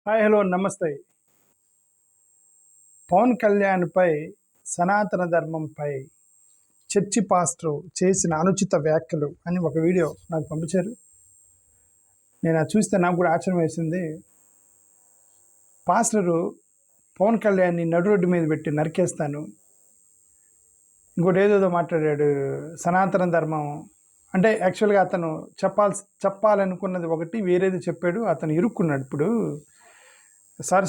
Hi hello నమస్తే. పవన్ కళ్యాణ్పై సనాతన ధర్మంపై church pastor చేసిన అనుచిత వ్యాఖ్యలు అని ఒక వీడియో నాకు పంపించారు. నేను అది చూస్తే నాకు కూడా ఆశ్చర్యం వేసింది. పాస్టరు పవన్ కళ్యాణ్ని నడు రోడ్డు మీద పెట్టి నరికేస్తాను, ఇంకోటి ఏదేదో మాట్లాడాడు. సనాతన ధర్మం అంటే యాక్చువల్గా అతను చెప్పాలనుకున్నది ఒకటి, వేరేది చెప్పాడు. అతను ఇరుక్కున్నాడు. ఇప్పుడు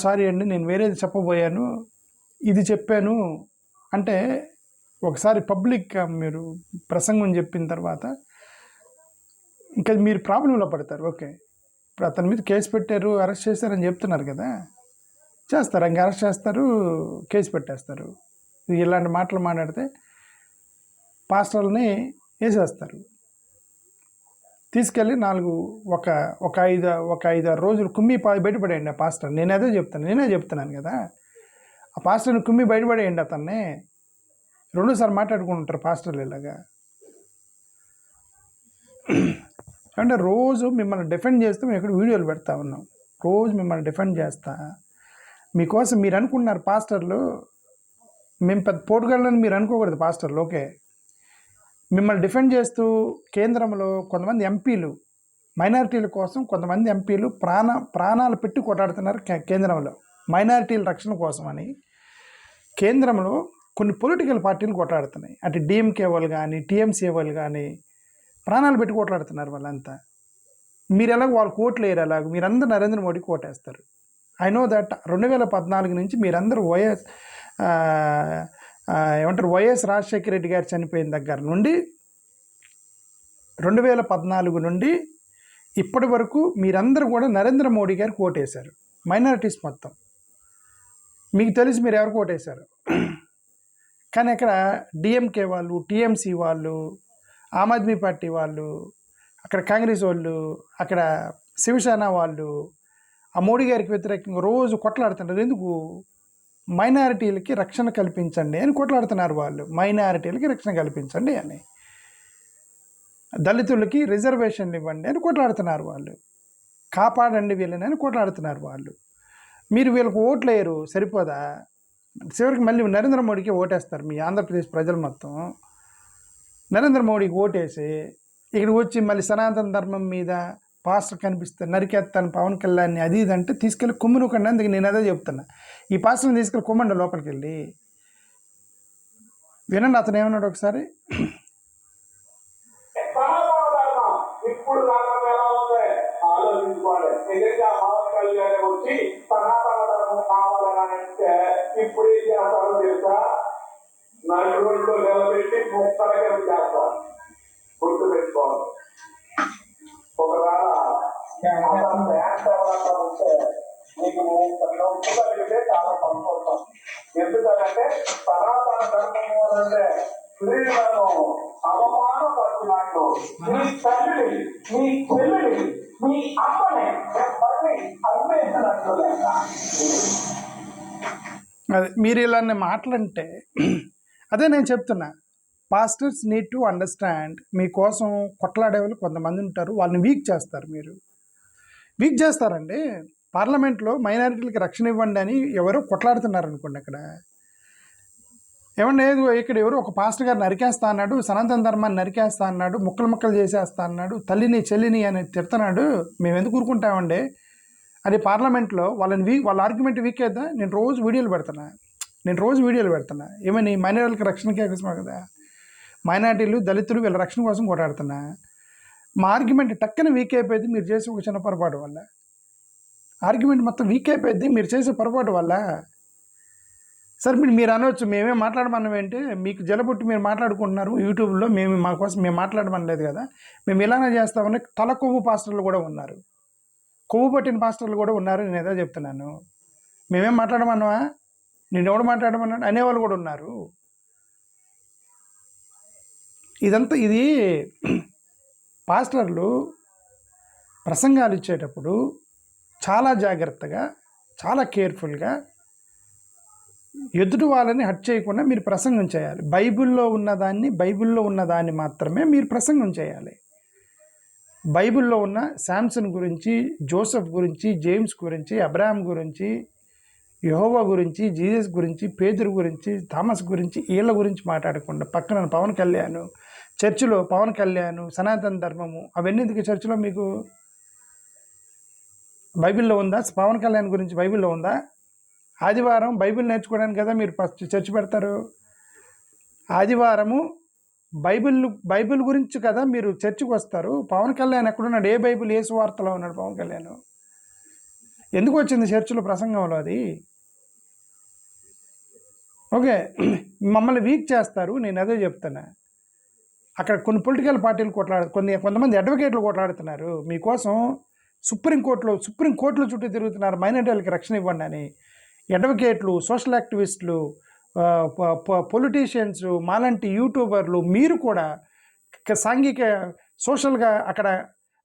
సారీ అండి, నేను వేరేది చెప్పబోయాను, ఇది చెప్పాను అంటే ఒకసారి పబ్లిక్గా మీరు ప్రసంగం చెప్పిన తర్వాత ఇంకా మీరు ప్రాబ్లంలో పడతారు. ఓకే, ఇప్పుడు అతని మీద కేసు పెట్టారు, అరెస్ట్ చేశారని చెప్తున్నారు కదా, చేస్తారు, ఇంకా అరెస్ట్ చేస్తారు, కేసు పెట్టేస్తారు. ఇలాంటి మాటలు మాట్లాడితే పాస్టర్లని వేసేస్తారు, తీసుకెళ్ళి ఒక 5-6 రోజులు కుమ్మి బయటపడేయండి ఆ పాస్టర్. నేనే చెప్తున్నాను కదా, ఆ పాస్టర్ని కుమ్మి బయటపడేయండి. అతన్ని 2 సార్లు మాట్లాడుకుంటారు పాస్టర్లు ఇలాగా. అంటే రోజు మిమ్మల్ని డిఫెండ్ చేస్తూ మేము ఇక్కడ వీడియోలు పెడతా ఉన్నాం, రోజు మిమ్మల్ని డిఫెండ్ చేస్తా. మీకోసం మీరు అనుకుంటున్నారు పాస్టర్లు మేము పెద్ద పోటుగాళ్ళని మీరు అనుకోకూడదు పాస్టర్లు. ఓకే, మిమ్మల్ని డిఫెండ్ చేస్తూ కేంద్రంలో కొంతమంది ఎంపీలు మైనారిటీల కోసం కొంతమంది ఎంపీలు ప్రాణాలు పెట్టి కొట్లాడుతున్నారు. కేంద్రంలో మైనారిటీల రక్షణ కోసం అని కేంద్రంలో కొన్ని పొలిటికల్ పార్టీలు కొట్లాడుతున్నాయి. అటు డిఎంకే వాళ్ళు కానీ టీఎంసీ వాళ్ళు కానీ ప్రాణాలు పెట్టి కొట్లాడుతున్నారు. వాళ్ళంతా మీరు ఎలాగో వాళ్ళకి ఓట్లు వేయరు, అలాగ మీరందరూ నరేంద్ర మోడీకి ఓటేస్తారు. ఐ నో దట్ 2014 నుంచి మీరందరూ వైఎస్ రాజశేఖర రెడ్డి గారు చనిపోయిన దగ్గర నుండి 2014 నుండి ఇప్పటి వరకు మీరందరూ కూడా నరేంద్ర మోడీ గారికి ఓటేశారు. మైనారిటీస్ మొత్తం మీకు తెలిసి మీరు ఎవరికి ఓటేశారు. కానీ అక్కడ డిఎంకే వాళ్ళు, టీఎంసీ వాళ్ళు, ఆమ్ ఆద్మీ పార్టీ వాళ్ళు, అక్కడ కాంగ్రెస్ వాళ్ళు, అక్కడ శివసేన వాళ్ళు ఆ మోడీ గారికి వ్యతిరేకంగా రోజు కొట్లాడుతున్నారు. ఎందుకు? మైనారిటీలకి రక్షణ కల్పించండి అని కొట్లాడుతున్నారు వాళ్ళు. మైనారిటీలకి రక్షణ కల్పించండి అని, దళితులకి రిజర్వేషన్లు ఇవ్వండి అని కొట్లాడుతున్నారు వాళ్ళు. కాపాడండి వీళ్ళని అని కొట్లాడుతున్నారు వాళ్ళు. మీరు వీళ్ళకి ఓట్లు వేయరు, సరిపోదా? చివరికి మళ్ళీ నరేంద్ర మోడీకి ఓటేస్తారు. మీ ఆంధ్రప్రదేశ్ ప్రజలు మొత్తం నరేంద్ర మోడీకి ఓటేసి ఇక్కడికి వచ్చి మళ్ళీ సనాతన ధర్మం మీద పాస్టర్ కనిపిస్తే నరికేస్తాను పవన్ కళ్యాణ్ని, అది ఇది అంటే తీసుకెళ్ళి కుమ్మునుకండి. అందుకే నేను అదే చెప్తున్నా, ఈ పాస్టర్ని తీసుకెళ్ళి కుమ్మండి లోపలికి వెళ్ళి. వినండి అతను ఏమన్నాడు ఒకసారి. ఇప్పుడు ఏం చేస్తారో తెలుసా? నలుగురిలో నిలబెట్టి ముక్కలుగా చేస్తారు. గుర్తు పెట్టుకోవాలి. ఒకవేళ ఉంటే నీకు కలిగితే చాలా సంతోషం. ఎందుకంటే సనాతన ధర్మము అంటే స్త్రీలను అవమానపరిచినట్టు నీ తల్లిని, నీ చెల్లిని, నీ అమ్మని అన్వేషించినట్లు లేక అదే మీరు ఇలానే మాటలంటే అదే నేను చెప్తున్నా. Pastors need to understand. మీకోసం కొట్లాడే వాళ్ళు కొంతమంది ఉంటారు, వాళ్ళని వీక్ చేస్తారు. మీరు వీక్ చేస్తారండి. పార్లమెంట్లో మైనారిటీలకి రక్షణ ఇవ్వండి అని ఎవరో కొట్లాడుతున్నారు అనుకోండి. అక్కడ ఏమన్నా ఇక్కడ ఎవరు ఒక పాస్టర్ గారు నరికేస్తా అన్నాడు, సనాతన ధర్మాన్ని నరికేస్తా అన్నాడు, ముక్కలు చేసేస్తా అన్నాడు, తల్లిని చెల్లిని అని తిడుతున్నాడు, మేము ఎందుకు ఊరుకుంటామండి అది పార్లమెంట్లో వాళ్ళ ఆర్గ్యుమెంట్ వీక్ అవుతా. నేను రోజు వీడియోలు పెడుతున్నా. ఏమని మైనారిటీలకు రక్షణకే కోసమే కదా, మైనారిటీలు, దళితులు వీళ్ళ రక్షణ కోసం కొట్లాడుతున్నా. మా ఆర్గ్యుమెంట్ టక్కన వీక్ అయిపోయింది మీరు చేసే ఒక చిన్న పొరపాటు వల్ల. ఆర్గ్యుమెంట్ మొత్తం వీక్ అయిపోయింది మీరు చేసే పొరపాటు వల్ల. సరే మీరు అనవచ్చు మేమే మాట్లాడమన్నాం ఏంటి, మీకు జలబుట్టి మీరు మాట్లాడుకుంటున్నారు యూట్యూబ్లో, మా కోసం మేము మాట్లాడమనలేదు కదా, మేము ఇలానే చేస్తామని తల కొవ్వు పాస్టర్లు కూడా ఉన్నారు, కొవ్వు పట్టిన పాస్టర్లు కూడా ఉన్నారు. నేను ఏదో చెప్తున్నాను, మేమేం మాట్లాడమన్నావా, నేను ఎవడు మాట్లాడమన్నాడు అనేవాళ్ళు కూడా ఉన్నారు. ఇది పాస్టర్లు ప్రసంగాలు ఇచ్చేటప్పుడు చాలా జాగ్రత్తగా, చాలా కేర్ఫుల్గా ఎదుటి వాళ్ళని హర్ట్ చేయకుండా మీరు ప్రసంగం చేయాలి. బైబిల్లో ఉన్నదాన్ని మాత్రమే మీరు ప్రసంగం చేయాలి. బైబిల్లో ఉన్న శాంసన్ గురించి, జోసెఫ్ గురించి, జేమ్స్ గురించి, అబ్రహాం గురించి, యెహోవా గురించి, జీసస్ గురించి, పేతురు గురించి, థామస్ గురించి, వీళ్ళ గురించి మాట్లాడకుండా పక్కన పవన్ కళ్యాణ్, చర్చిలో పవన్ కళ్యాణ్, సనాతన ధర్మము, అవన్నీ ఎందుకు చర్చిలో? మీకు బైబిల్లో ఉందా? పవన్ కళ్యాణ్ గురించి బైబిల్లో ఉందా? ఆదివారం బైబిల్ నేర్చుకోవడానికి కదా మీరు ఫస్ట్ చర్చ్ పెడతారు. ఆదివారము బైబిల్ గురించి కదా మీరు చర్చికి వస్తారు. పవన్ కళ్యాణ్ ఎక్కడున్నాడు? ఏ బైబిల్, ఏ సువార్తలో ఉన్నాడు పవన్ కళ్యాణ్? ఎందుకు వచ్చింది చర్చిలో ప్రసంగంలో అది? ఓకే, మమ్మల్ని వీక్ చేస్తారు. నేను అదే చెప్తున్నా. అక్కడ కొన్ని పొలిటికల్ పార్టీలు కొంతమంది అడ్వకేట్లు కొట్లాడుతున్నారు మీకోసం. సుప్రీంకోర్టులో చుట్టూ తిరుగుతున్నారు మైనారిటీలకు రక్షణ ఇవ్వండి అని. అడ్వకేట్లు, సోషల్ యాక్టివిస్టులు, పొలిటీషియన్స్, మాలాంటి యూట్యూబర్లు, మీరు కూడా సాంఘిక సోషల్గా అక్కడ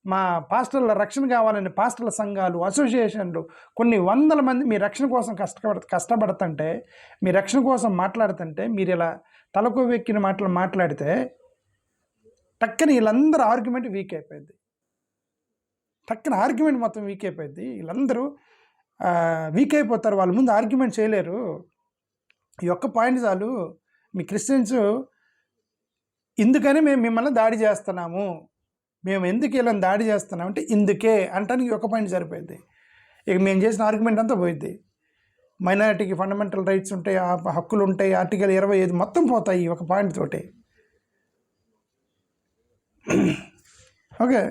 మా పాస్టర్ల రక్షణ కావాలని పాస్టర్ల సంఘాలు, అసోసియేషన్లు కొన్ని వందల మంది మీ రక్షణ కోసం కష్టపడుతుంటే, మీ రక్షణ కోసం మాట్లాడుతుంటే, మీరు ఇలా తలకు వెక్కిన మాటలు మాట్లాడితే టక్కని వీళ్ళందరూ ఆర్గ్యుమెంట్ వీక్ అయిపోయింది. టక్కన ఆర్గ్యుమెంట్ మొత్తం వీక్ అయిపోయింది. వీళ్ళందరూ వీక్ అయిపోతారు. వాళ్ళ ముందు ఆర్గ్యుమెంట్ చేయలేరు. ఈ ఒక్క పాయింట్ చాలు. మీ క్రిస్టియన్స్ ఇందుకని మేము మిమ్మల్ని దాడి చేస్తున్నాము, మేము ఎందుకు వీళ్ళని దాడి చేస్తున్నాం అంటే ఇందుకే అంటానికి ఒక పాయింట్ సరిపోయింది. ఇక మేము చేసిన ఆర్గ్యుమెంట్ అంతా పోయింది. మైనారిటీకి ఫండమెంటల్ రైట్స్ ఉంటాయి, హక్కులు ఉంటాయి, ఆర్టికల్ 25 మొత్తం పోతాయి ఒక పాయింట్ తోటి. ఓకే,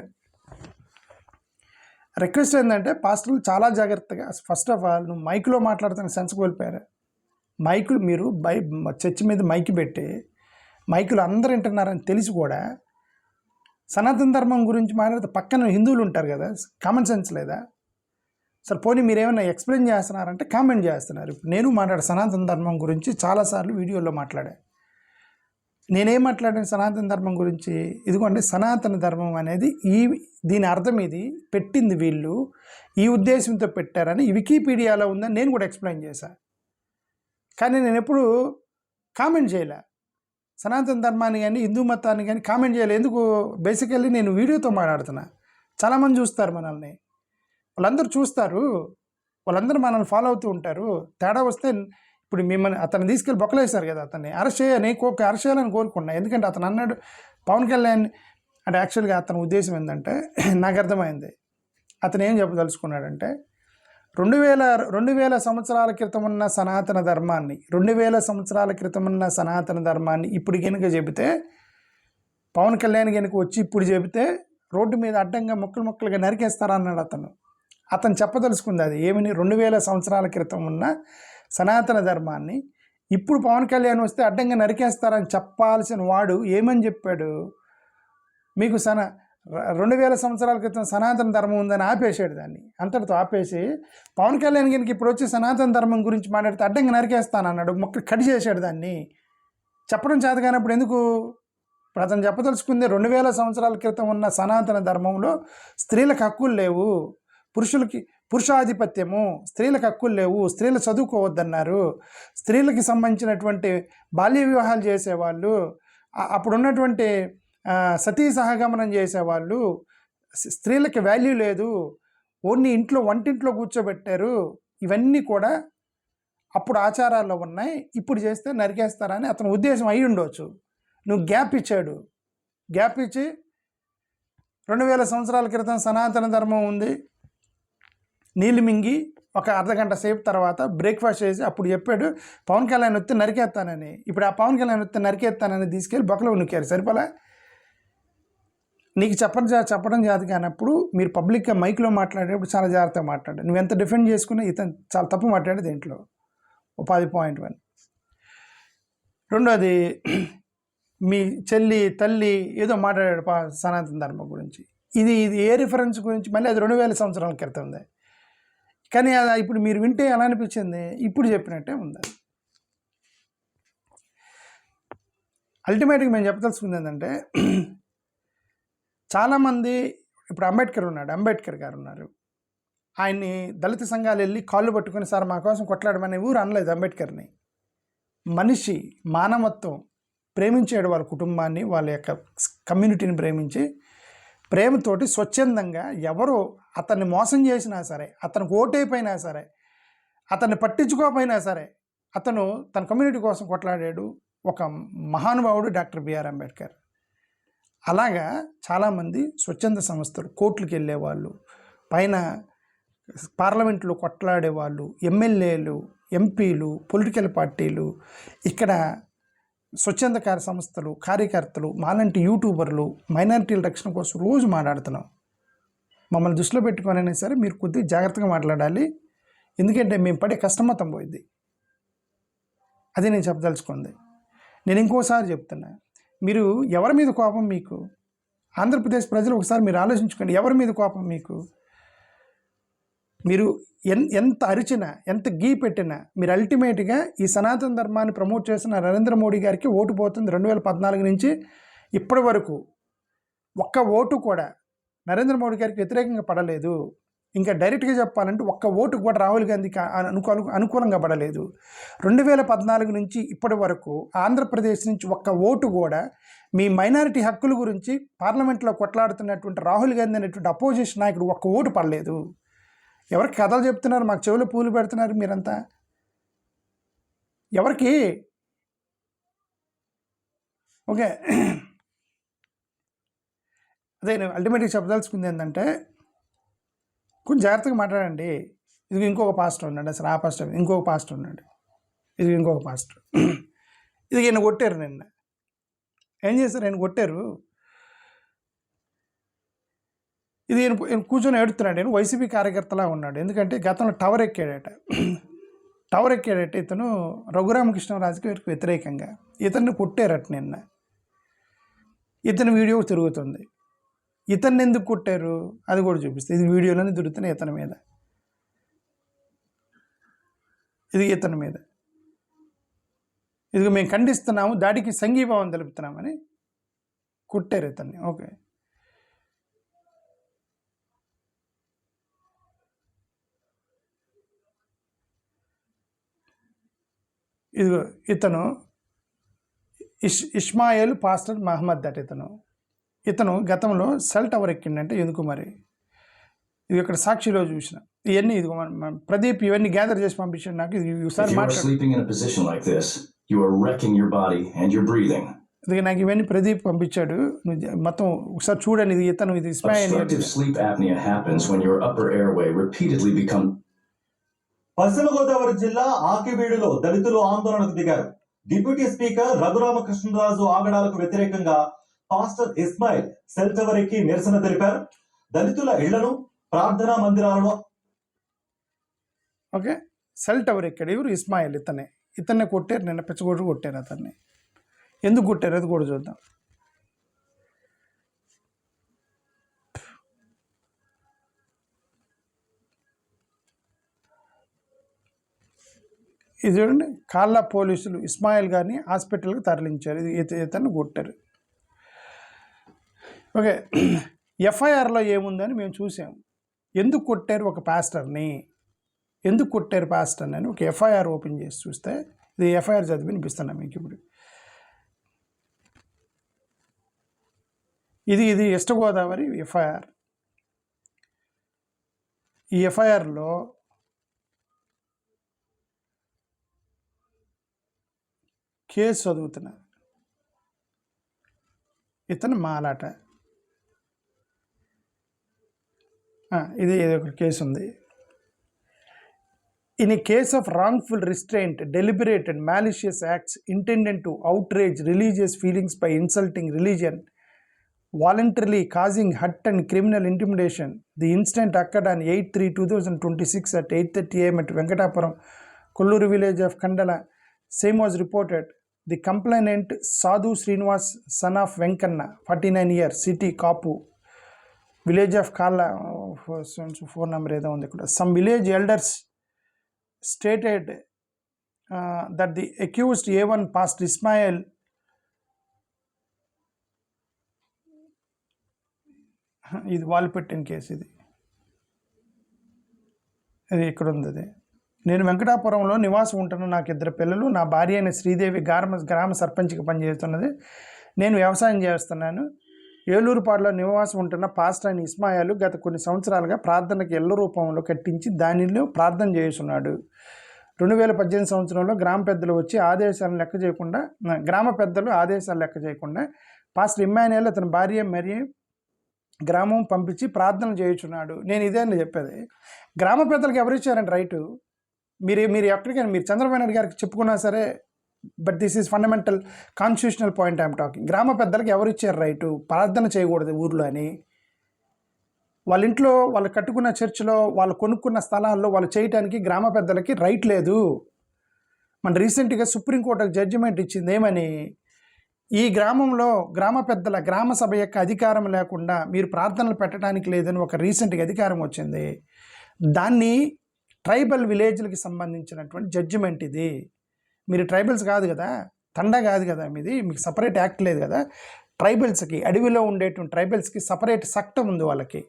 రిక్వెస్ట్ ఏంటంటే పాస్టర్లు చాలా జాగ్రత్తగా, ఫస్ట్ ఆఫ్ ఆల్ నువ్వు మైక్లో మాట్లాడుతున్న సెన్స్ కోల్పోయారు. మైకులు మీరు చర్చి మీద మైక్ పెట్టి మైకులు అందరూ వింటున్నారని తెలిసి కూడా సనాతన ధర్మం గురించి మాట్లాడితే పక్కన హిందువులు ఉంటారు కదా, కామన్ సెన్స్ లేదా? సరే పోనీ మీరేమైనా ఎక్స్ప్లెయిన్ చేస్తున్నారంటే కామెంట్ చేస్తున్నారు. ఇప్పుడు నేను సనాతన ధర్మం గురించి చాలాసార్లు వీడియోలో మాట్లాడా. నేనేం మాట్లాడాను సనాతన ధర్మం గురించి? ఇదిగోండి, సనాతన ధర్మం అనేది దీని అర్థం ఇది, పెట్టింది వీళ్ళు ఈ ఉద్దేశంతో పెట్టారని వికీపీడియాలో ఉందని నేను కూడా ఎక్స్ప్లెయిన్ చేశాను. కానీ నేను ఎప్పుడు కామెంట్ చేయలే. సనాతన ధర్మాన్ని కానీ హిందూ మతాన్ని కానీ కామెంట్ చేయలే. ఎందుకు? బేసికల్లీ నేను వీడియోతో మాట్లాడుతున్నా. చాలామంది చూస్తారు మనల్ని, వాళ్ళందరూ చూస్తారు, వాళ్ళందరూ మనల్ని ఫాలో అవుతూ ఉంటారు. తేడా వస్తే ఇప్పుడు మిమ్మల్ని అతను తీసుకెళ్ళి బొక్కలేశారు కదా, అతన్ని అరెస్ట్ చేయాలని కోరుకున్నా. ఎందుకంటే అతను అన్నాడు పవన్ కళ్యాణ్ అంటే, యాక్చువల్గా అతని ఉద్దేశం ఏంటంటే నాకు అర్థమైంది. అతను ఏం చెప్పదలుచుకున్నాడంటే 2000 సంవత్సరాల క్రితం ఉన్న సనాతన ధర్మాన్ని 2000 సంవత్సరాల క్రితం ఉన్న సనాతన ధర్మాన్ని ఇప్పుడు కనుక చెబితే, పవన్ కళ్యాణ్ కనుక వచ్చి ఇప్పుడు చెబితే రోడ్డు మీద అడ్డంగా ముక్కలుగా నరికేస్తారన్నాడు అతను చెప్పదలుచుకుంది అది ఏమని, 2000 సంవత్సరాల క్రితం ఉన్న సనాతన ధర్మాన్ని ఇప్పుడు పవన్ కళ్యాణ్ వస్తే అడ్డంగా నరికేస్తారని చెప్పాల్సిన వాడు ఏమని చెప్పాడు? మీకు 2000 సంవత్సరాల క్రితం సనాతన ధర్మం ఉందని ఆపేసాడు. దాన్ని అంతటితో ఆపేసి పవన్ కళ్యాణ్ కనుక ఇప్పుడు వచ్చి సనాతన ధర్మం గురించి మాట్లాడితే అడ్డంగా నరికేస్తానన్నాడు. మొక్క కట్ చేశాడు. దాన్ని చెప్పడం చేత కానప్పుడు ఎందుకు? ఇప్పుడు అతను చెప్పదలుచుకుంది 2000 సంవత్సరాల క్రితం ఉన్న సనాతన ధర్మంలో స్త్రీలకు హక్కులు లేవు, పురుషాధిపత్యము, స్త్రీలకు హక్కులు లేవు, స్త్రీలు చదువుకోవద్దన్నారు, స్త్రీలకి సంబంధించినటువంటి బాల్య వివాహాలు చేసేవాళ్ళు, అప్పుడున్నటువంటి సతీ సహగమనం చేసేవాళ్ళు, స్త్రీలకి వాల్యూ లేదు, ఓన్లీ వంటింట్లో కూర్చోబెట్టారు. ఇవన్నీ కూడా అప్పుడు ఆచారాల్లో ఉన్నాయి, ఇప్పుడు చేస్తే నరికేస్తారని అతని ఉద్దేశం అయి ఉండొచ్చు. నువ్వు గ్యాప్ ఇచ్చాడు. గ్యాప్ ఇచ్చి 2000 సంవత్సరాల క్రితం సనాతన ధర్మం ఉంది, నీళ్ళు మింగి ఒక అర్ధగంట సేపు తర్వాత బ్రేక్ఫాస్ట్ చేసి అప్పుడు చెప్పాడు పవన్ కళ్యాణ్ వస్తే నరికేస్తానని. ఇప్పుడు ఆ పవన్ కళ్యాణ్ వస్తే నరికేస్తానని తీసుకెళ్ళి బొక్కలో నొక్కారు. సరిపోలే? నీకు చెప్పడం జాతి కానప్పుడు మీరు పబ్లిక్గా మైక్లో మాట్లాడేటప్పుడు చాలా జాగ్రత్తగా మాట్లాడాడు. నువ్వు ఎంత డిఫెండ్ చేసుకున్నా ఇతను చాలా తప్పు మాట్లాడేది దీంట్లో. 10.1. రెండోది, మీ చెల్లి తల్లి ఏదో మాట్లాడాడు సనాతన ధర్మం గురించి. ఇది ఏ రిఫరెన్స్ గురించి? మళ్ళీ అది 2000 సంవత్సరాల క్రితం ఉంది. కానీ అది ఇప్పుడు మీరు వింటే ఎలా అనిపించింది? ఇప్పుడు చెప్పినట్టే ఉంది. అల్టిమేట్గా మేము చెప్పదలుచుకుంది ఏంటంటే, చాలామంది ఇప్పుడు అంబేద్కర్ గారు ఉన్నారు. ఆయన్ని దళిత సంఘాలు వెళ్ళి కాళ్ళు పట్టుకొని సార్ మా కోసం కొట్లాడమని ఊరు అనలేదు అంబేద్కర్ని. మనిషి మానవత్వం ప్రేమించాడు, వాళ్ళ కుటుంబాన్ని, వాళ్ళ యొక్క కమ్యూనిటీని ప్రేమించి ప్రేమతోటి స్వచ్ఛందంగా ఎవరు అతన్ని మోసం చేసినా సరే, అతనికి ఓటైపోయినా సరే, అతన్ని పట్టించుకోకపోయినా సరే, అతను తన కమ్యూనిటీ కోసం కొట్లాడాడు ఒక మహానుభావుడు డాక్టర్ బిఆర్ అంబేద్కర్. అలాగా చాలామంది స్వచ్ఛంద సంస్థలు, కోర్టులకు వెళ్ళేవాళ్ళు, పైన పార్లమెంట్లో కొట్లాడేవాళ్ళు, ఎమ్మెల్యేలు, ఎంపీలు, పొలిటికల్ పార్టీలు, ఇక్కడ స్వచ్ఛంద సంస్థలు, కార్యకర్తలు, మాలాంటి యూట్యూబర్లు మైనారిటీల రక్షణ కోసం రోజు మాట్లాడుతున్నాం. మమ్మల్ని దృష్టిలో పెట్టుకోనైనా సరే మీరు కొద్దిగా జాగ్రత్తగా మాట్లాడాలి. ఎందుకంటే మేము పడే కష్టమతం పోయింది. అదే నేను చెప్పదలుచుకుంది. నేను ఇంకోసారి చెప్తున్నా, మీరు ఎవరి మీద కోపం మీకు? ఆంధ్రప్రదేశ్ ప్రజలు ఒకసారి మీరు ఆలోచించుకోండి, ఎవరి మీద కోపం మీకు? మీరు ఎంత అరిచినా, ఎంత గీ పెట్టినా, మీరు అల్టిమేట్గా ఈ సనాతన ధర్మాన్ని ప్రమోట్ చేసిన నరేంద్ర మోడీ గారికి ఓటు పోతుంది. 2014 నుంచి ఇప్పటి వరకు ఒక్క ఓటు కూడా నరేంద్ర మోడీ గారికి వ్యతిరేకంగా పడలేదు. ఇంకా డైరెక్ట్గా చెప్పాలంటే ఒక్క ఓటు కూడా రాహుల్ గాంధీకి అనుకూలంగా పడలేదు. 2014 నుంచి ఇప్పటి వరకు ఆంధ్రప్రదేశ్ నుంచి ఒక్క ఓటు కూడా మీ మైనారిటీ హక్కుల గురించి పార్లమెంట్లో కొట్లాడుతున్నటువంటి రాహుల్ గాంధీ అనేటువంటి అపోజిషన్ నాయకుడు ఒక్క ఓటు పడలేదు. ఎవరికి కథలు చెప్తున్నారు, మాకు చెవులు పూలు పెడుతున్నారు మీరంతా? ఎవరికి? ఓకే, అదే నేను అల్టిమేట్గా చెప్పదలుచుకుంది ఏంటంటే, కొంచెం జాగ్రత్తగా మాట్లాడండి. ఇది ఇంకొక పాస్టర్ ఉన్నాడు, అసలు ఆ పాస్టర్ ఇంకొక పాస్టర్ ఉన్నాడు, ఇది ఇంకొక పాస్టర్. ఇది ఈయన కొట్టారు. నిన్న ఏం చేశారు? ఆయన కొట్టారు. ఇది ఈయన కూర్చొని ఏడుతున్నాడు. నేను వైసీపీ కార్యకర్తలా ఉన్నాడు. ఎందుకంటే గతంలో టవర్ ఎక్కాడట ఇతను రఘురామకృష్ణరాజుకి వ్యతిరేకంగా. ఇతన్ని కొట్టారట నిన్న. ఇతని వీడియో తిరుగుతుంది. ఇతన్ని ఎందుకు కొట్టారు అది కూడా చూపిస్తుంది. ఇది వీడియోలోనే తిరుగుతున్నాయి ఇతని మీద, ఇది ఇతని మీద. ఇది మేము ఖండిస్తున్నాము, దాడికి సంఘీభావం తెలుపుతున్నామని కొట్టారు ఇతన్ని. ఓకే, ఇదిగో ఇతను ఇస్మాయిల్ పాస్టర్ మహమ్మద్ అట ఇతను గతంలో సెల్ టవర్ ఎక్కిండంటే ఎందుకు మరి? ఇది ఇక్కడ సాక్షిలో చూసిన ఇవన్నీ. ఇదిగో ప్రదీప్ ఇవన్నీ గ్యాదర్ చేసి పంపించాడు నాకు. ఇది ఒకసారి ఇది నాకు ఇవన్నీ ప్రదీప్ పంపించాడు. మొత్తం ఒకసారి చూడండి. ఇది ఇతను, ఇది ఇస్మాయిల్. పశ్చిమ గోదావరి జిల్లా ఆకివీడులో దళితులు ఆందోళనకు దిగారు. డిప్యూటీ స్పీకర్ రఘురామకృష్ణరాజు ఆగడాలకు వ్యతిరేకంగా పాస్టర్ ఇస్మాయిల్ సెల్ టవర్ ఎక్కి నిరసన తెలిపారు. దళితుల ఇళ్లను, ప్రార్థనా మందిరాలను. ఓకే, సెల్ టవర్ ఎక్కాడు. ఎవరు? ఇస్మాయిల్. ఇతన్నే కొట్టారు నిన్న, పెచ్చగొట్టు కొట్టారు. అతన్ని ఎందుకు కొట్టారు అది కూడా చూద్దాం. ఇది చూడండి, కాళ్ళ పోలీసులు ఇస్మాయిల్ గారిని హాస్పిటల్కి తరలించారు. ఇది ఇతన్ని కొట్టారు. ఓకే, ఎఫ్ఐఆర్లో ఏముందని మేము చూసాం. ఎందుకు కొట్టారు ఒక పాస్టర్ని, ఎందుకు కొట్టారు పాస్టర్ని అని ఒక ఎఫ్ఐఆర్ ఓపెన్ చేసి చూస్తే, ఇది ఎఫ్ఐఆర్ చదివి వినిపిస్తున్నా మీకు ఇప్పుడు. ఇది ఈస్ట్ గోదావరి ఎఫ్ఐఆర్. ఈ ఎఫ్ఐఆర్లో కేసు చదువుతున్నారు. ఇతను మాలాట. ఇది ఒక కేసు ఉంది. In a case of wrongful restraint, deliberate and malicious acts intended to outrage religious feelings by insulting religion, voluntarily causing hurt and criminal intimidation. The incident occurred on 8/3/2026 at 8:30 am at Venkatapuram, Kolluru village of Kandala. Same was reported. The complainant Sadhu Srinivas, son of Venkanna, 49 years, city Kapu, village of Kala, phone number ఏదో ఉంది ఇక్కడ. Some village elders stated that the accused A1 Pastor Ismail ఇది వాళ్ళు పెట్టిన case. ఇది ఇక్కడ ఉంది. నేను వెంకటాపురంలో నివాసం ఉంటున్న, నాకు 2 పిల్లలు, నా భార్య అయిన శ్రీదేవి గ్రామ సర్పంచ్గా పనిచేస్తున్నది. నేను వ్యవసాయం చేస్తున్నాను. ఏలూరుపాడులో నివాసం ఉంటున్న పాస్టర్ అయిన ఇస్మాయిల్ గత కొన్ని సంవత్సరాలుగా ప్రార్థనకి ఇళ్ల రూపంలో కట్టించి దానిలో ప్రార్థన చేస్తున్నాడు. 2018 సంవత్సరంలో గ్రామ పెద్దలు ఆదేశాలు లెక్క చేయకుండా పాస్టర్ ఇమ్మాన్యుయల్ అతని భార్య మరి గ్రామం పంపించి ప్రార్థన చేయుచున్నాడు. నేను ఇదే అని చెప్పేది. గ్రామ పెద్దలకు ఎవరు ఇచ్చారండి రైటు? మీరు ఎక్కడికైనా మీరు చంద్రబాబు నాయుడు గారికి చెప్పుకున్నా సరే, but this is fundamental constitutional point I'm talking. గ్రామ పెద్దలకు ఎవరు ఇచ్చారు రైటు ప్రార్థన చేయకూడదు ఊర్లో అని? వాళ్ళ ఇంట్లో వాళ్ళు కట్టుకున్న చర్చిలో వాళ్ళు కొనుక్కున్న స్థలాల్లో వాళ్ళు చేయటానికి గ్రామ పెద్దలకి రైట్ లేదు. మన రీసెంట్గా సుప్రీంకోర్టు జడ్జిమెంట్ ఇచ్చింది ఏమని, ఈ గ్రామంలో గ్రామ పెద్దల గ్రామ సభ యొక్క అధికారం లేకుండా మీరు ప్రార్థనలు పెట్టడానికి లేదని ఒక రీసెంట్గా అధికారం వచ్చింది. దాన్ని ట్రైబల్ విలేజ్లకి సంబంధించినటువంటి జడ్జిమెంట్ ఇది. మీరు ట్రైబల్స్ కాదు కదా, తండా కాదు కదా మీది, మీకు సపరేట్ యాక్ట్ లేదు కదా. ట్రైబల్స్కి, అడవిలో ఉండేటువంటి ట్రైబల్స్కి సపరేట్ చట్టం ఉంది, వాళ్ళకి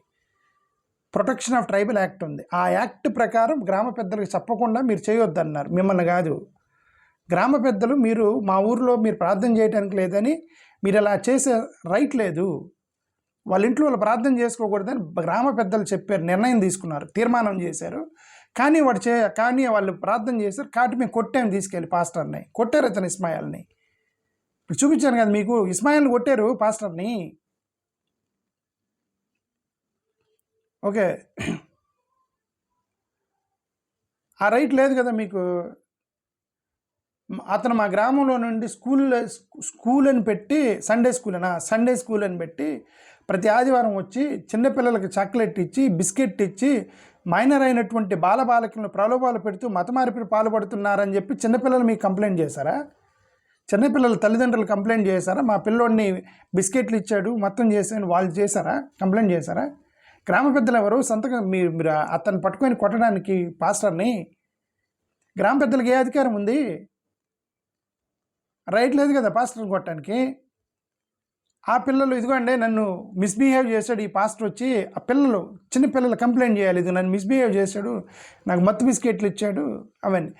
ప్రొటెక్షన్ ఆఫ్ ట్రైబల్ యాక్ట్ ఉంది. ఆ యాక్ట్ ప్రకారం గ్రామ పెద్దలకు చెప్పకుండా మీరు చేయొద్దన్నారు, మిమ్మల్ని కాదు. గ్రామ పెద్దలు మీరు మా ఊరిలో మీరు ప్రార్థన చేయడానికి లేదని, మీరు అలా చేసే రైట్ లేదు. వాళ్ళ ఇంట్లో వాళ్ళు ప్రార్థన చేసుకోకూడదని గ్రామ పెద్దలు చెప్పారు, నిర్ణయం తీసుకున్నారు, తీర్మానం చేశారు. కానీ వాళ్ళు ప్రార్థన చేశారు కాబట్టి మేము కొట్టాము, తీసుకెళ్ళి పాస్టర్ని కొట్టారు, అతను ఇస్మాయిల్ని. ఇప్పుడు చూపించాను కదా మీకు, ఇస్మాయిల్ని కొట్టారు పాస్టర్ని. ఓకే, ఆ రైట్ లేదు కదా మీకు. అతను మా గ్రామంలో నుండి స్కూల్ అని పెట్టి సండే స్కూల్ అని పెట్టి ప్రతి ఆదివారం వచ్చి చిన్నపిల్లలకి చాక్లెట్ ఇచ్చి, బిస్కెట్ ఇచ్చి, మైనర్ అయినటువంటి బాలబాలికలను ప్రలోభాలు పెడుతూ మత మార్పిడి పాల్పడుతున్నారని చెప్పి చిన్నపిల్లలు మీకు కంప్లైంట్ చేశారా? చిన్నపిల్లల తల్లిదండ్రులు కంప్లైంట్ చేశారా? మా పిల్లోడిని బిస్కెట్లు ఇచ్చాడు, మొత్తం చేశాను వాళ్ళు చేశారా? కంప్లైంట్ చేశారా? గ్రామ పెద్దలు ఎవరు సంతకం మీరు అతన్ని పట్టుకొని కొట్టడానికి పాస్టర్ని? గ్రామ పెద్దలకు ఏ అధికారం ఉంది? రైట్ లేదు కదా పాస్టర్ని కొట్టడానికి. ఆ పిల్లలు ఇదిగోండి నన్ను మిస్బిహేవ్ చేశాడు ఈ పాస్టర్ వచ్చి, ఆ చిన్నపిల్లలు కంప్లైంట్ చేయాలి, ఇది నన్ను మిస్బిహేవ్ చేశాడు, నాకు మత్తు బిస్కెట్లు ఇచ్చాడు, అవన్నీ.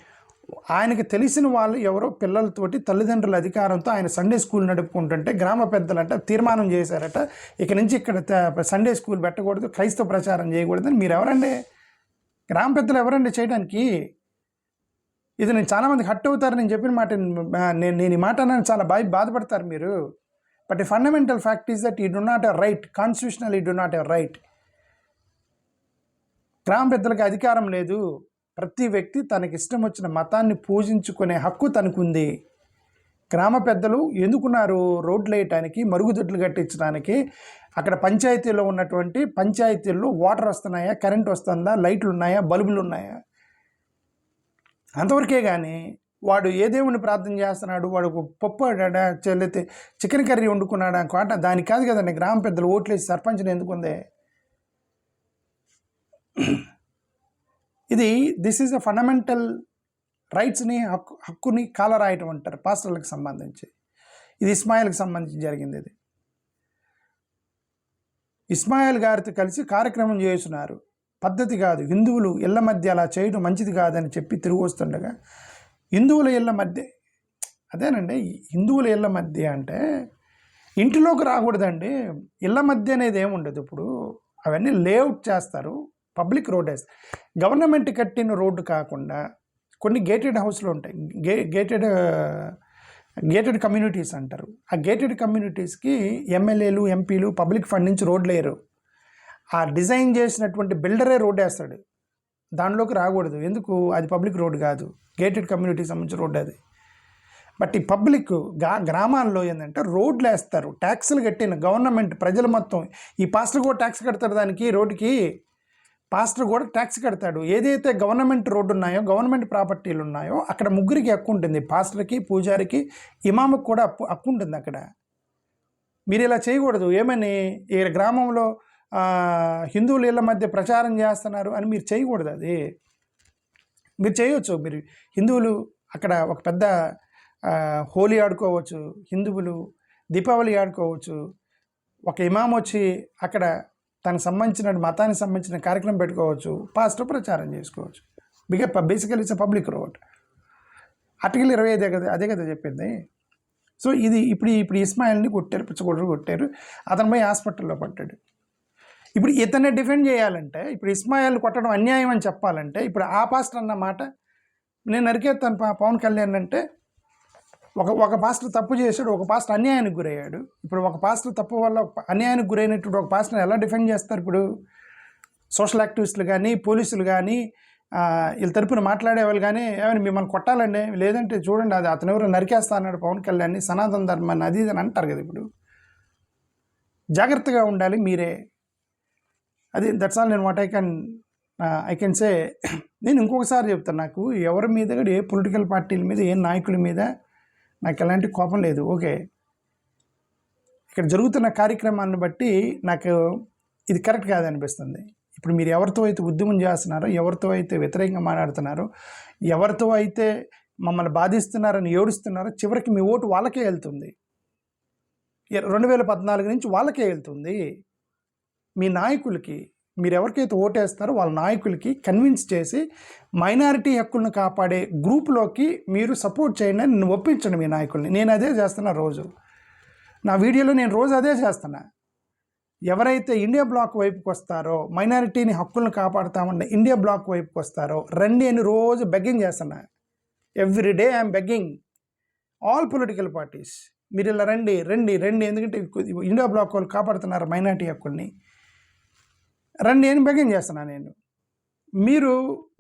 ఆయనకి తెలిసిన వాళ్ళు ఎవరో పిల్లలతోటి తల్లిదండ్రుల అధికారంతో ఆయన సండే స్కూల్ నడుపుకుంటుంటే గ్రామ పెద్దలంట తీర్మానం చేశారట, ఇక నుంచి ఇక్కడ సండే స్కూల్ పెట్టకూడదు, క్రైస్తవ ప్రచారం చేయకూడదని. మీరు ఎవరండి? గ్రామ పెద్దలు ఎవరండి చేయడానికి? ఇది నేను చాలామంది హట్ అవుతారు, నేను చెప్పిన మాట, నేను ఈ మాట అన్నాను, చాలా బాధపడతారు మీరు. But the fundamental fact is that you do not a right, constitutional you do not a right. గ్రామ పెద్దలకు అధికారం లేదు. ప్రతి వ్యక్తి తనకి ఇష్టం వచ్చిన మతాన్ని పూజించుకునే హక్కు తనకుంది. గ్రామ పెద్దలు ఎందుకున్నారు? రోడ్లు వేయటానికి, మరుగుదొడ్లు కట్టించడానికి. అక్కడ పంచాయతీల్లో వాటర్ వస్తున్నాయా, కరెంట్ వస్తుందా, లైట్లు ఉన్నాయా, బల్బులు ఉన్నాయా, అంతవరకే. కానీ వాడు ఏ దేవుని ప్రార్థన చేస్తున్నాడు, వాడు పప్పు చెల్లితే చికెన్ కర్రీ వండుకున్నాడు అనుకోట, దానికి కాదు కదండి గ్రామ పెద్దలు ఓట్లేసి సర్పంచ్ని ఎందుకుందే. దిస్ ఈజ్ అ ఫండమెంటల్ రైట్స్ని, హక్కుని కాలరాయటం అంటారు పాస్టర్లకు సంబంధించి. ఇది ఇస్మాయిల్కి సంబంధించి జరిగింది. ఇది ఇస్మాయిల్ గారితో కలిసి కార్యక్రమం చేస్తున్నారు, పద్ధతి కాదు. హిందువులు ఇళ్ల మధ్య అలా చేయడం మంచిది కాదని చెప్పి తిరిగి వస్తుండగా హిందువుల ఇళ్ల మధ్య, అదేనండి హిందువుల ఇళ్ల మధ్య అంటే ఇంటిలోకి రాకూడదండి. ఇళ్ల మధ్య అనేది ఏముండదు. ఇప్పుడు అవన్నీ లేఅవుట్ చేస్తారు, పబ్లిక్ రోడ్ వేస్తారు. గవర్నమెంట్ కట్టిన రోడ్డు కాకుండా కొన్ని గేటెడ్ హౌస్లు ఉంటాయి, గేటెడ్ కమ్యూనిటీస్ అంటారు. ఆ గేటెడ్ కమ్యూనిటీస్కి ఎమ్మెల్యేలు, ఎంపీలు పబ్లిక్ ఫండ్ నుంచి రోడ్లు వేయరు. ఆ డిజైన్ చేసినటువంటి బిల్డరే రోడ్ వేస్తాడు, దానిలోకి రాకూడదు. ఎందుకు? అది పబ్లిక్ రోడ్ కాదు, గేటెడ్ కమ్యూనిటీకి సంబంధించిన రోడ్డు అది. బట్ ఈ పబ్లిక్ గ్రామాల్లో ఏంటంటే రోడ్లు వేస్తారు, ట్యాక్సులు కట్టిన గవర్నమెంట్, ప్రజలు మొత్తం. ఈ పాస్టర్ కూడా ట్యాక్స్ కడతాడు, దానికి రోడ్డుకి పాస్టర్ కూడా ట్యాక్స్ కడతాడు. ఏదైతే గవర్నమెంట్ రోడ్డు ఉన్నాయో, గవర్నమెంట్ ప్రాపర్టీలు ఉన్నాయో అక్కడ ముగ్గురికి హక్కు ఉంటుంది, పాస్టర్కి, పూజారికి, ఇమాముకి కూడా హక్కు ఉంటుంది అక్కడ. మీరు ఇలా చేయకూడదు. ఏమని ఈ గ్రామంలో హిందువుల ఇళ్ళ మధ్య ప్రచారం చేస్తున్నారు అని మీరు చేయకూడదు. అది మీరు చేయవచ్చు. మీరు హిందువులు అక్కడ ఒక పెద్ద హోలీ ఆడుకోవచ్చు, హిందువులు దీపావళి ఆడుకోవచ్చు. ఒక ఇమాం వచ్చి అక్కడ తనకు సంబంధించిన మతానికి సంబంధించిన కార్యక్రమం పెట్టుకోవచ్చు, పాస్టర్ ప్రచారం చేసుకోవచ్చు. బేసికల్ ఇట్స్ పబ్లిక్ రోడ్. ఆర్టికల్ 25 అదే కదా చెప్పింది. సో ఇది ఇప్పుడు ఇస్మాయిల్ని కొట్టారు, పిచ్చగొడ్రు కొట్టారు, అతను పోయి హాస్పిటల్లో పడ్డాడు. ఇప్పుడు ఇతన్ని డిఫెండ్ చేయాలంటే, ఇప్పుడు ఇస్మాయిల్ కొట్టడం అన్యాయం అని చెప్పాలంటే, ఇప్పుడు ఆ పాస్టర్ అన్న మాట నేను నరికేస్తాను పవన్ కళ్యాణ్ అంటే, ఒక పాస్టర్ తప్పు చేశాడు, ఒక పాస్టర్ అన్యాయానికి గురయ్యాడు. ఇప్పుడు ఒక పాస్టర్ తప్పు వల్ల అన్యాయానికి గురైనటువంటి ఒక పాస్టర్ని ఎలా డిఫెండ్ చేస్తారు? ఇప్పుడు సోషల్ యాక్టివిస్టులు కానీ, పోలీసులు కానీ, వీళ్ళ తరపున మాట్లాడే వాళ్ళు కానీ ఏమైనా మిమ్మల్ని కొట్టాలండి, లేదంటే చూడండి అది అతను ఎవరు నరికేస్తా అన్నాడు పవన్ కళ్యాణ్ని, సనాతన ధర్మాన్ని, అది ఇది అని అంటారు కదా. ఇప్పుడు జాగ్రత్తగా ఉండాలి మీరే. అది దట్స్ ఆల్ నేను వాట్ ఐ కెన్ సే. నేను ఇంకొకసారి చెప్తాను, నాకు ఎవరి మీద కూడా, ఏ పొలిటికల్ పార్టీల మీద, ఏ నాయకుల మీద నాకు ఎలాంటి కోపం లేదు. ఓకే, ఇక్కడ జరుగుతున్న కార్యక్రమాన్ని బట్టి నాకు ఇది కరెక్ట్ కాదనిపిస్తుంది. ఇప్పుడు మీరు ఎవరితో అయితే ఉద్యమం చేస్తున్నారో, ఎవరితో అయితే వ్యతిరేకంగా మాట్లాడుతున్నారో, ఎవరితో అయితే మమ్మల్ని బాధిస్తున్నారని ఏడుస్తున్నారో, చివరికి మీ ఓటు వాళ్ళకే వెళ్తుంది. 2014 నుంచి వాళ్ళకే వెళ్తుంది. మీ నాయకులకి, మీరు ఎవరికైతే ఓటేస్తారో వాళ్ళ నాయకులకి కన్విన్స్ చేసి మైనారిటీ హక్కులను కాపాడే గ్రూప్లోకి మీరు సపోర్ట్ చేయండి అని ఒప్పించండి మీ నాయకుల్ని. నేను అదే చేస్తున్నా రోజు, నా వీడియోలో నేను రోజు అదే చేస్తున్నా. ఎవరైతే ఇండియా బ్లాక్ వైపుకి వస్తారో, మైనారిటీని హక్కులను కాపాడుతామన్న ఇండియా బ్లాక్ వైపుకి వస్తారో రండి అని రోజు బెగ్గింగ్ చేస్తున్నా. Every day I'm begging all political parties, మీరు ఇలా రండి రండి రండి, ఎందుకంటే ఇండియా బ్లాక్ వాళ్ళు కాపాడుతున్నారు మైనారిటీ హక్కుల్ని, రండి అని బెగ్గింగ్ చేస్తున్నా నేను. మీరు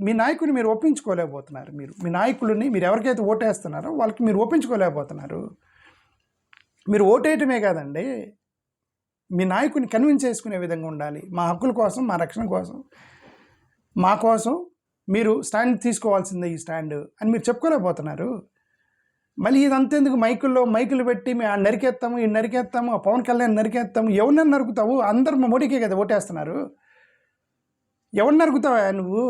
మీ నాయకుడిని మీరు ఒప్పించుకోలేకపోతున్నారు. మీ నాయకులని, మీరు ఎవరికైతే ఓటేస్తున్నారో వాళ్ళకి మీరు ఒప్పించుకోలేకపోతున్నారు. మీరు ఓటేయటమే కాదండి, మీ నాయకుడిని కన్విన్స్ చేసుకునే విధంగా ఉండాలి. మా హక్కుల కోసం, మా రక్షణ కోసం, మా కోసం మీరు స్టాండ్ తీసుకోవాల్సిందే, ఈ స్టాండ్ అని మీరు చెప్పుకోలేకపోతున్నారు. మళ్ళీ ఇదంతేందుకు మైకులు పెట్టి మేము నరికేస్తాము, ఈ నరికేస్తాము, పవన్ కళ్యాణ్ నరికేస్తాము, ఎవరినైనా నరుకుతావు? అందరు మా మోడీకే కదా ఓటేస్తున్నారు, ఎవరిని నరుకుతావా నువ్వు?